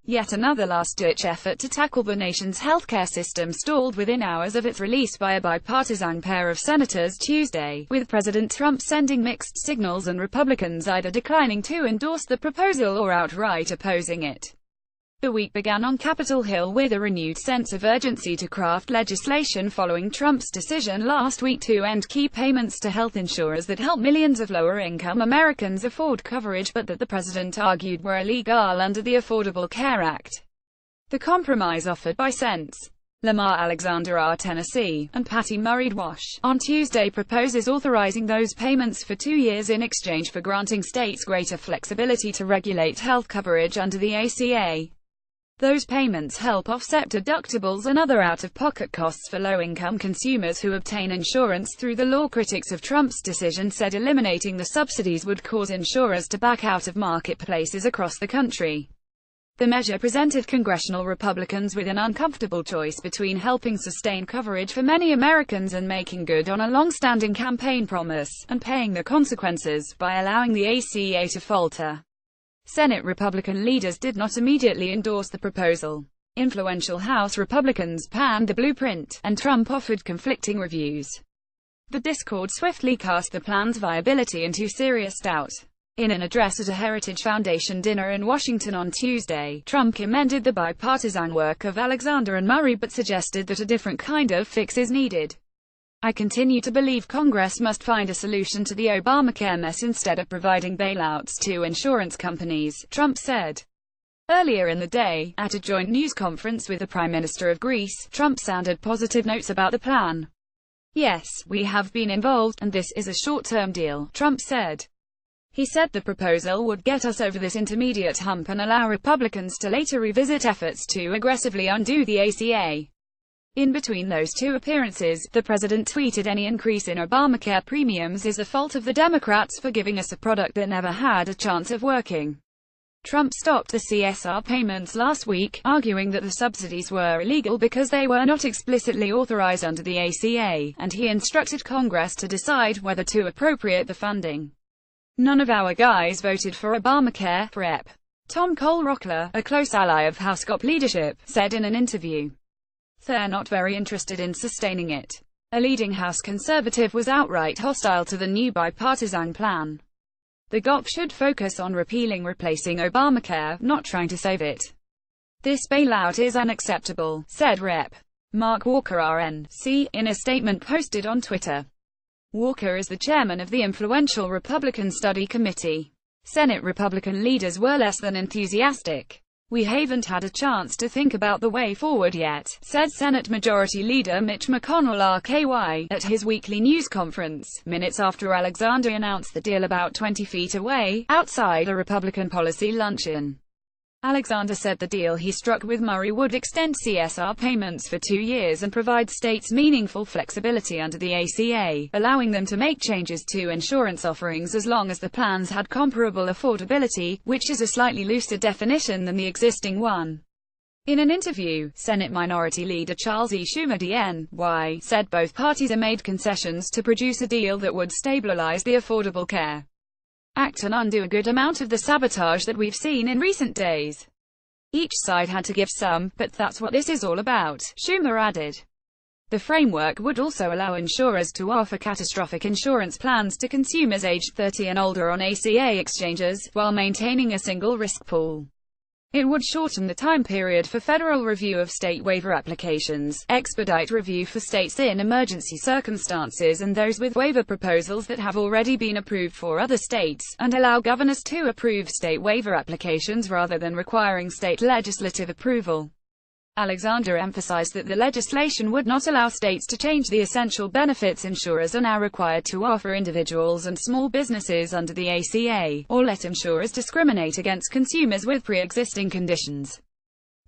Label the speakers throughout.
Speaker 1: Yet another last-ditch effort to tackle the nation's healthcare system stalled within hours of its release by a bipartisan pair of senators Tuesday, with President Trump sending mixed signals and Republicans either declining to endorse the proposal or outright opposing it. The week began on Capitol Hill with a renewed sense of urgency to craft legislation following Trump's decision last week to end key payments to health insurers that help millions of lower-income Americans afford coverage but that the president argued were illegal under the Affordable Care Act. The compromise offered by Sens. Lamar Alexander R. Tennessee, and Patty Murray Wash, on Tuesday proposes authorizing those payments for 2 years in exchange for granting states greater flexibility to regulate health coverage under the ACA. Those payments help offset deductibles and other out-of-pocket costs for low-income consumers who obtain insurance through the law. Critics of Trump's decision said eliminating the subsidies would cause insurers to back out of marketplaces across the country. The measure presented congressional Republicans with an uncomfortable choice between helping sustain coverage for many Americans and making good on a long-standing campaign promise, and paying the consequences by allowing the ACA to falter. Senate Republican leaders did not immediately endorse the proposal. Influential House Republicans panned the blueprint, and Trump offered conflicting reviews. The discord swiftly cast the plan's viability into serious doubt. In an address at a Heritage Foundation dinner in Washington on Tuesday, Trump commended the bipartisan work of Alexander and Murray but suggested that a different kind of fix is needed. "I continue to believe Congress must find a solution to the Obamacare mess instead of providing bailouts to insurance companies," Trump said. Earlier in the day, at a joint news conference with the Prime Minister of Greece, Trump sounded positive notes about the plan. "Yes, we have been involved, and this is a short-term deal," Trump said. He said the proposal would get us over this intermediate hump and allow Republicans to later revisit efforts to aggressively undo the ACA. In between those two appearances, the president tweeted, "Any increase in Obamacare premiums is the fault of the Democrats for giving us a product that never had a chance of working." Trump stopped the CSR payments last week, arguing that the subsidies were illegal because they were not explicitly authorized under the ACA, and he instructed Congress to decide whether to appropriate the funding. "None of our guys voted for Obamacare," Rep. Tom Cole-Rockler, a close ally of House GOP leadership, said in an interview. "They're not very interested in sustaining it." A leading House conservative was outright hostile to the new bipartisan plan. "The GOP should focus on replacing Obamacare, not trying to save it. This bailout is unacceptable," said Rep. Mark Walker RNC, in a statement posted on Twitter. Walker is the chairman of the influential Republican Study Committee. Senate Republican leaders were less than enthusiastic. "We haven't had a chance to think about the way forward yet," said Senate Majority Leader Mitch McConnell RKY, at his weekly news conference, minutes after Alexander announced the deal about 20 feet away, outside a Republican policy luncheon. Alexander said the deal he struck with Murray would extend CSR payments for 2 years and provide states meaningful flexibility under the ACA, allowing them to make changes to insurance offerings as long as the plans had comparable affordability, which is a slightly looser definition than the existing one. In an interview, Senate Minority Leader Charles E. Schumer DNY said both parties had made concessions to produce a deal that would stabilize the Affordable Care Act and undo a good amount of the sabotage that we've seen in recent days. Each side had to give some, but that's what this is all about, Schumer added. The framework would also allow insurers to offer catastrophic insurance plans to consumers aged 30 and older on ACA exchanges, while maintaining a single risk pool. It would shorten the time period for federal review of state waiver applications, expedite review for states in emergency circumstances and those with waiver proposals that have already been approved for other states, and allow governors to approve state waiver applications rather than requiring state legislative approval. Alexander emphasized that the legislation would not allow states to change the essential benefits insurers are now required to offer individuals and small businesses under the ACA, or let insurers discriminate against consumers with pre-existing conditions.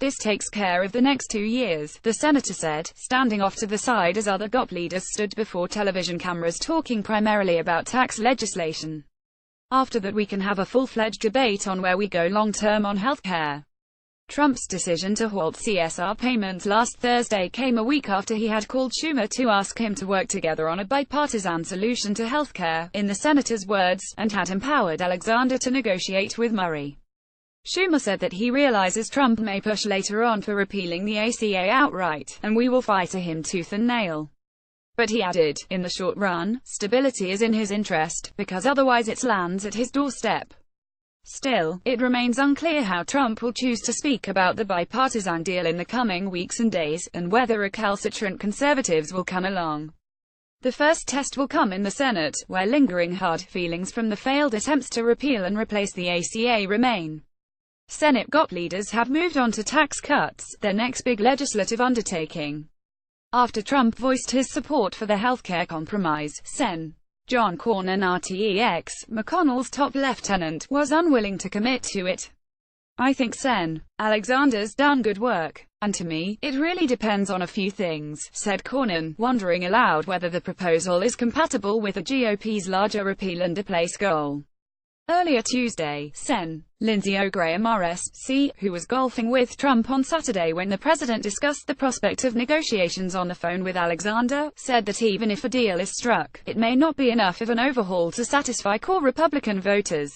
Speaker 1: "This takes care of the next 2 years," the senator said, standing off to the side as other GOP leaders stood before television cameras talking primarily about tax legislation. "After that we can have a full-fledged debate on where we go long-term on health care." Trump's decision to halt CSR payments last Thursday came a week after he had called Schumer to ask him to work together on a bipartisan solution to health care, in the senator's words, and had empowered Alexander to negotiate with Murray. Schumer said that he realizes Trump may push later on for repealing the ACA outright, and we will fight him tooth and nail. But he added, in the short run, stability is in his interest, because otherwise it lands at his doorstep. Still, it remains unclear how Trump will choose to speak about the bipartisan deal in the coming weeks and days, and whether recalcitrant conservatives will come along. The first test will come in the Senate, where lingering hard feelings from the failed attempts to repeal and replace the ACA remain. Senate GOP leaders have moved on to tax cuts, their next big legislative undertaking. After Trump voiced his support for the healthcare compromise, Sen. John Cornyn RTX, McConnell's top lieutenant, was unwilling to commit to it. I think Sen. Alexander's done good work. And to me, it really depends on a few things, said Cornyn, wondering aloud whether the proposal is compatible with the GOP's larger repeal and replace goal. Earlier Tuesday, Sen. Lindsey Graham RSC, who was golfing with Trump on Saturday when the president discussed the prospect of negotiations on the phone with Alexander, said that even if a deal is struck, it may not be enough of an overhaul to satisfy core Republican voters.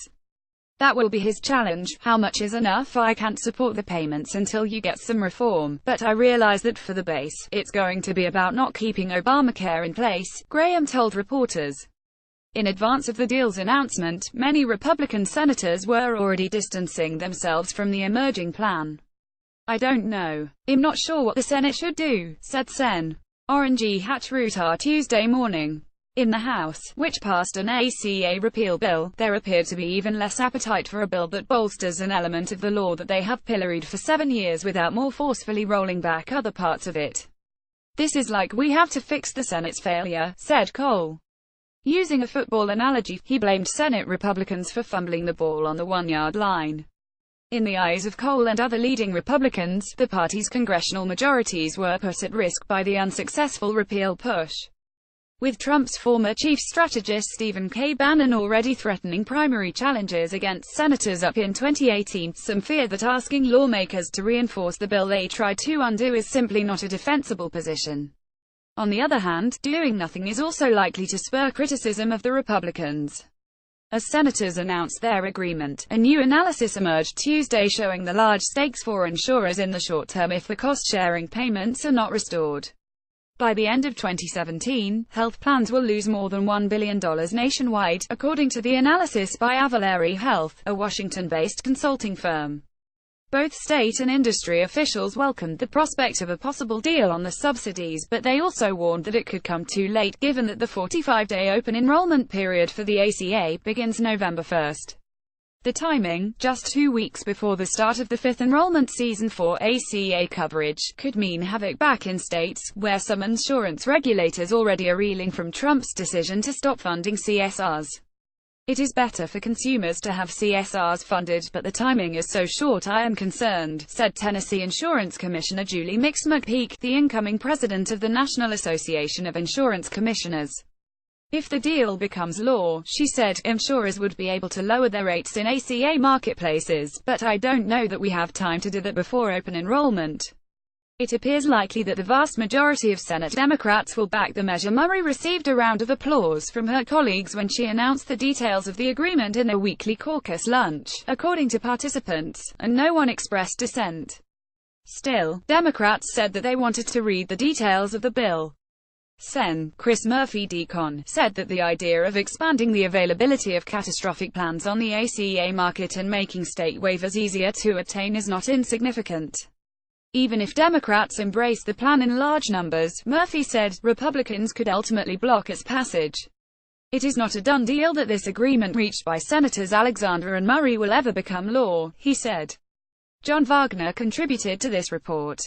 Speaker 1: That will be his challenge. How much is enough? I can't support the payments until you get some reform, but I realize that for the base, it's going to be about not keeping Obamacare in place, Graham told reporters. In advance of the deal's announcement, many Republican senators were already distancing themselves from the emerging plan. I don't know. I'm not sure what the Senate should do, said Sen. Orangey Hatchrutar Tuesday morning. In the House, which passed an ACA repeal bill, there appeared to be even less appetite for a bill that bolsters an element of the law that they have pilloried for 7 years without more forcefully rolling back other parts of it. This is like we have to fix the Senate's failure, said Cole. Using a football analogy, he blamed Senate Republicans for fumbling the ball on the 1-yard line. In the eyes of Cole and other leading Republicans, the party's congressional majorities were put at risk by the unsuccessful repeal push. With Trump's former chief strategist Stephen K. Bannon already threatening primary challenges against senators up in 2018, some fear that asking lawmakers to reinforce the bill they tried to undo is simply not a defensible position. On the other hand, doing nothing is also likely to spur criticism of the Republicans. As senators announced their agreement, a new analysis emerged Tuesday showing the large stakes for insurers in the short term if the cost-sharing payments are not restored. By the end of 2017, health plans will lose more than $1 billion nationwide, according to the analysis by Avalere Health, a Washington-based consulting firm. Both state and industry officials welcomed the prospect of a possible deal on the subsidies, but they also warned that it could come too late, given that the 45-day open enrollment period for the ACA begins November 1. The timing, just 2 weeks before the start of the fifth enrollment season for ACA coverage, could mean havoc back in states, where some insurance regulators already are reeling from Trump's decision to stop funding CSRs. It is better for consumers to have CSRs funded, but the timing is so short I am concerned, said Tennessee Insurance Commissioner Julie Mix McPeak, the incoming president of the National Association of Insurance Commissioners. If the deal becomes law, she said, insurers would be able to lower their rates in ACA marketplaces, but I don't know that we have time to do that before open enrollment. It appears likely that the vast majority of Senate Democrats will back the measure. Murray received a round of applause from her colleagues when she announced the details of the agreement in a weekly caucus lunch, according to participants, and no one expressed dissent. Still, Democrats said that they wanted to read the details of the bill. Sen. Chris Murphy-Deacon said that the idea of expanding the availability of catastrophic plans on the ACA market and making state waivers easier to obtain is not insignificant. Even if Democrats embrace the plan in large numbers, Murphy said, Republicans could ultimately block its passage. It is not a done deal that this agreement reached by Senators Alexander and Murray will ever become law, he said. John Wagner contributed to this report.